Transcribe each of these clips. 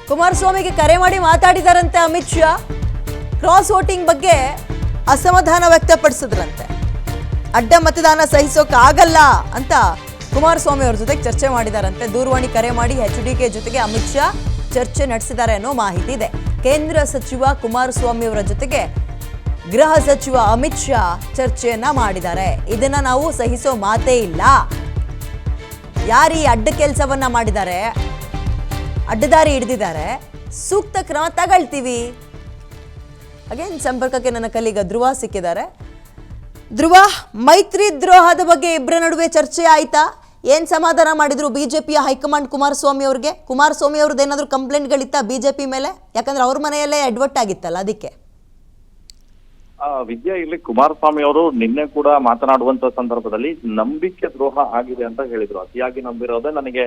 ಕುಮಾರಸ್ವಾಮಿಗೆ ಕರೆ ಮಾಡಿ ಮಾತಾಡಿದಾರಂತೆ Amit Shah. Cross voting ಬಗ್ಗೆ ಅಸಮಾಧಾನ ವ್ಯಕ್ತಪಡಿಸಿದ್ರಂತೆ. ಅಡ್ಡ ಮತದಾನ ಸಹಿಸೋಕ್ಕಾಗಲ್ಲ ಅಂತ ಕುಮಾರಸ್ವಾಮಿ ಅವ್ರ ಜೊತೆ ಚರ್ಚೆ ಮಾಡಿದಾರಂತೆ. ದೂರವಾಣಿ ಕರೆ ಮಾಡಿ HDK ಜೊತೆಗೆ ಅಮಿತ್ ಶಾ ಚರ್ಚೆ ನಡೆಸಿದ್ದಾರೆ ಅನ್ನೋ ಮಾಹಿತಿ ಇದೆ. ಕೇಂದ್ರ ಸಚಿವ ಕುಮಾರಸ್ವಾಮಿ ಅವರ ಜೊತೆಗೆ ಗೃಹ ಸಚಿವ ಅಮಿತ್ ಶಾ ಚರ್ಚೆಯನ್ನ ಮಾಡಿದ್ದಾರೆ. ಇದನ್ನ ನಾವು ಸಹಿಸೋ ಮಾತೇ ಇಲ್ಲ. ಯಾರೀ ಅಡ್ಡ ಕೆಲಸವನ್ನ ಮಾಡಿದ್ದಾರೆ, ಅಡ್ಡದಾರಿ ಹಿಡಿದಿದ್ದಾರೆ, ಸೂಕ್ತ ಕ್ರಮ ತಗೊಳ್ತೀವಿ. ಅಗೇನ್ ಸಂಪರ್ಕಕ್ಕೆ ನನ್ನ ಕಲೀಗ ಧ್ರುವ ಸಿಕ್ಕಿದ್ದಾರೆ. ಧ್ರುವ, ಮೈತ್ರಿ ದ್ರೋಹದ ಬಗ್ಗೆ ಇಬ್ಬರ ನಡುವೆ ಚರ್ಚೆ ಆಯ್ತಾ? ಏನ್ ಸಮಾಧಾನ ಮಾಡಿದ್ರು ಬಿಜೆಪಿಯ ಹೈಕಮಾಂಡ್ ಕುಮಾರಸ್ವಾಮಿ ಅವ್ರಿಗೆ? ಕುಮಾರಸ್ವಾಮಿ ಅವ್ರದ್ದು ಏನಾದ್ರು ಕಂಪ್ಲೇಂಟ್ಗಳಿತ್ತ ಬಿಜೆಪಿ ಮೇಲೆ? ಯಾಕಂದ್ರೆ ಅವ್ರ ಮನೆಯಲ್ಲೇ ಅಡ್ವರ್ಟ್ ಆಗಿತ್ತಲ್ಲ, ಅದಕ್ಕೆ. ವಿದ್ಯಾ, ಇಲ್ಲಿ ಕುಮಾರಸ್ವಾಮಿ ಅವರು ನಿನ್ನೆ ಕೂಡ ಮಾತನಾಡುವಂತ ಸಂದರ್ಭದಲ್ಲಿ ನಂಬಿಕೆ ದ್ರೋಹ ಆಗಿದೆ ಅಂತ ಹೇಳಿದ್ರು. ಅತಿಯಾಗಿ ನಂಬಿರೋದೇ ನನಗೆ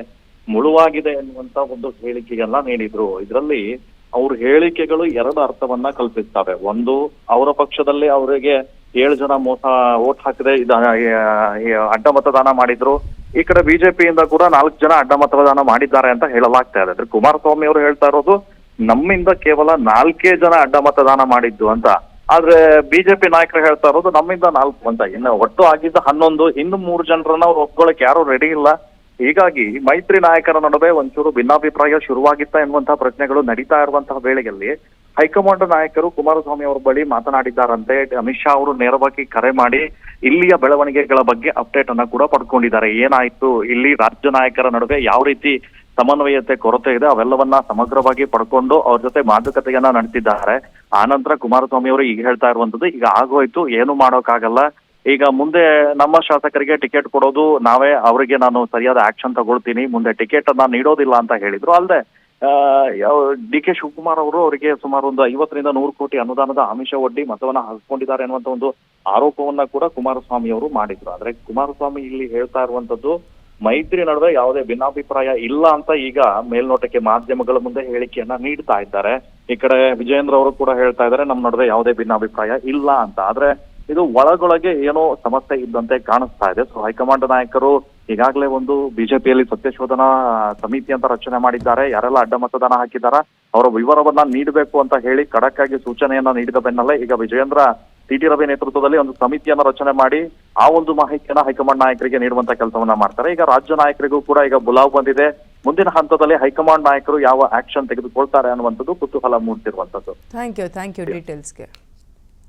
ಮುಳುವಾಗಿದೆ ಎನ್ನುವಂತ ಒಂದು ಹೇಳಿಕೆಯನ್ನ ನೀಡಿದ್ರು. ಇದರಲ್ಲಿ ಅವ್ರ ಹೇಳಿಕೆಗಳು ಎರಡು ಅರ್ಥವನ್ನ ಕಲ್ಪಿಸ್ತವೆ. ಒಂದು, ಅವರ ಪಕ್ಷದಲ್ಲಿ ಅವರಿಗೆ 7 ಜನ ಮೋಸ ವೋಟ್ ಹಾಕಿದೆ, ಅಡ್ಡ ಮತದಾನ ಮಾಡಿದ್ರು. ಈ ಕಡೆ ಬಿಜೆಪಿಯಿಂದ ಕೂಡ 4 ಜನ ಅಡ್ಡ ಮತದಾನ ಮಾಡಿದ್ದಾರೆ ಅಂತ ಹೇಳಲಾಗ್ತಾ ಇದೆ. ಅಂದ್ರೆ ಕುಮಾರಸ್ವಾಮಿ ಅವರು ಹೇಳ್ತಾ ಇರೋದು ನಮ್ಮಿಂದ ಕೇವಲ 4 ಜನ ಅಡ್ಡ ಮತದಾನ ಮಾಡಿದ್ದು ಅಂತ. ಆದ್ರೆ ಬಿಜೆಪಿ ನಾಯಕರು ಹೇಳ್ತಾ ಇರೋದು ನಮ್ಮಿಂದ 4 ಅಂತ. ಇನ್ನು ಒಟ್ಟು ಆಗಿದ್ದ 11, ಇನ್ನು 3 ಜನರನ್ನ ಅವ್ರು ಒಪ್ಕೊಳಕ್ ಯಾರು ರೆಡಿ ಇಲ್ಲ. ಹೀಗಾಗಿ ಮೈತ್ರಿ ನಾಯಕರ ನಡುವೆ ಒಂಚೂರು ಭಿನ್ನಾಭಿಪ್ರಾಯ ಶುರುವಾಗಿತ್ತ ಎನ್ನುವಂತಹ ಪ್ರಶ್ನೆಗಳು ನಡೀತಾ ಇರುವಂತಹ ವೇಳೆಯಲ್ಲಿ ಹೈಕಮಾಂಡ್ ನಾಯಕರು ಕುಮಾರಸ್ವಾಮಿ ಅವರ ಬಳಿ ಮಾತನಾಡಿದ್ದಾರಂತೆ. ಅಮಿತ್ ಶಾ ಅವರು ನೇರವಾಗಿ ಕರೆ ಮಾಡಿ ಇಲ್ಲಿಯ ಬೆಳವಣಿಗೆಗಳ ಬಗ್ಗೆ ಅಪ್ಡೇಟ್ ಅನ್ನ ಕೂಡ ಪಡ್ಕೊಂಡಿದ್ದಾರೆ. ಏನಾಯ್ತು ಇಲ್ಲಿ, ರಾಜ್ಯ ನಾಯಕರ ನಡುವೆ ಯಾವ ರೀತಿ ಸಮನ್ವಯತೆ ಕೊರತೆ ಇದೆ, ಅವೆಲ್ಲವನ್ನ ಸಮಗ್ರವಾಗಿ ಪಡ್ಕೊಂಡು ಅವ್ರ ಜೊತೆ ಮಾತುಕತೆಯನ್ನ ನಡೆಸಿದ್ದಾರೆ. ಆನಂತರ ಕುಮಾರಸ್ವಾಮಿ ಅವರು ಈಗ ಹೇಳ್ತಾ ಇರುವಂತದ್ದು, ಈಗ ಆಗೋಯ್ತು, ಏನು ಮಾಡೋಕ್ಕಾಗಲ್ಲ, ಈಗ ಮುಂದೆ ನಮ್ಮ ಶಾಸಕರಿಗೆ ಟಿಕೆಟ್ ಕೊಡೋದು ನಾವೇ, ಅವರಿಗೆ ನಾನು ಸರಿಯಾದ ಆಕ್ಷನ್ ತಗೊಳ್ತೀನಿ, ಮುಂದೆ ಟಿಕೆಟ್ ಅನ್ನ ನೀಡೋದಿಲ್ಲ ಅಂತ ಹೇಳಿದ್ರು. ಅಲ್ಲದೆ DK ಶಿವಕುಮಾರ್ ಅವರು ಅವರಿಗೆ ಸುಮಾರು ಒಂದು 50 ರಿಂದ 100 ಕೋಟಿ ಅನುದಾನದ ಆಮಿಷ ಒಡ್ಡಿ ಮತವನ್ನ ಹಾಕಿಕೊಂಡಿದ್ದಾರೆ ಅನ್ನುವಂತ ಒಂದು ಆರೋಪವನ್ನ ಕೂಡ ಕುಮಾರಸ್ವಾಮಿ ಅವರು ಮಾಡಿದ್ರು. ಆದ್ರೆ ಕುಮಾರಸ್ವಾಮಿ ಇಲ್ಲಿ ಹೇಳ್ತಾ ಇರುವಂತದ್ದು ಮೈತ್ರಿ ನಡುವೆ ಯಾವುದೇ ಭಿನ್ನಾಭಿಪ್ರಾಯ ಇಲ್ಲ ಅಂತ ಈಗ ಮೇಲ್ನೋಟಕ್ಕೆ ಮಾಧ್ಯಮಗಳ ಮುಂದೆ ಹೇಳಿಕೆಯನ್ನ ನೀಡ್ತಾ ಇದ್ದಾರೆ. ಈ ಕಡೆ ವಿಜಯೇಂದ್ರ ಅವರು ಕೂಡ ಹೇಳ್ತಾ ಇದ್ದಾರೆ ನಮ್ಮ ನಡುವೆ ಯಾವುದೇ ಭಿನ್ನಾಭಿಪ್ರಾಯ ಇಲ್ಲ ಅಂತ. ಆದ್ರೆ ಇದು ಒಳಗೊಳಗೆ ಏನೋ ಸಮಸ್ಯೆ ಇದ್ದಂತೆ ಕಾಣಿಸ್ತಾ ಇದೆ. ಸೊ ಹೈಕಮಾಂಡ್ ನಾಯಕರು ಈಗಾಗಲೇ ಒಂದು ಬಿಜೆಪಿಯಲ್ಲಿ ಸತ್ಯಶೋಧನಾ ಸಮಿತಿ ಅಂತ ರಚನೆ ಮಾಡಿದ್ದಾರೆ. ಯಾರೆಲ್ಲ ಅಡ್ಡ ಮತದಾನ ಹಾಕಿದಾರ ಅವರ ವಿವರವನ್ನ ನೀಡಬೇಕು ಅಂತ ಹೇಳಿ ಖಡಕ್ ಆಗಿ ಸೂಚನೆಯನ್ನ ನೀಡಿದ ಬೆನ್ನಲ್ಲೇ ಈಗ ವಿಜಯೇಂದ್ರ TT ರವಿ ನೇತೃತ್ವದಲ್ಲಿ ಒಂದು ಸಮಿತಿಯನ್ನ ರಚನೆ ಮಾಡಿ ಆ ಒಂದು ಮಾಹಿತಿಯನ್ನ ಹೈಕಮಾಂಡ್ ನಾಯಕರಿಗೆ ನೀಡುವಂತ ಕೆಲಸವನ್ನ ಮಾಡ್ತಾರೆ. ಈಗ ರಾಜ್ಯ ನಾಯಕರಿಗೂ ಕೂಡ ಈಗ ಬುಲಾವ್ ಬಂದಿದೆ. ಮುಂದಿನ ಹಂತದಲ್ಲಿ ಹೈಕಮಾಂಡ್ ನಾಯಕರು ಯಾವ ಆಕ್ಷನ್ ತೆಗೆದುಕೊಳ್ತಾರೆ ಅನ್ನುವಂಥದ್ದು ಕುತೂಹಲ ಮೂಡ್ತಿರುವಂತದ್ದು. Thank you ಡೀಟೇಲ್ಸ್ಗೆ.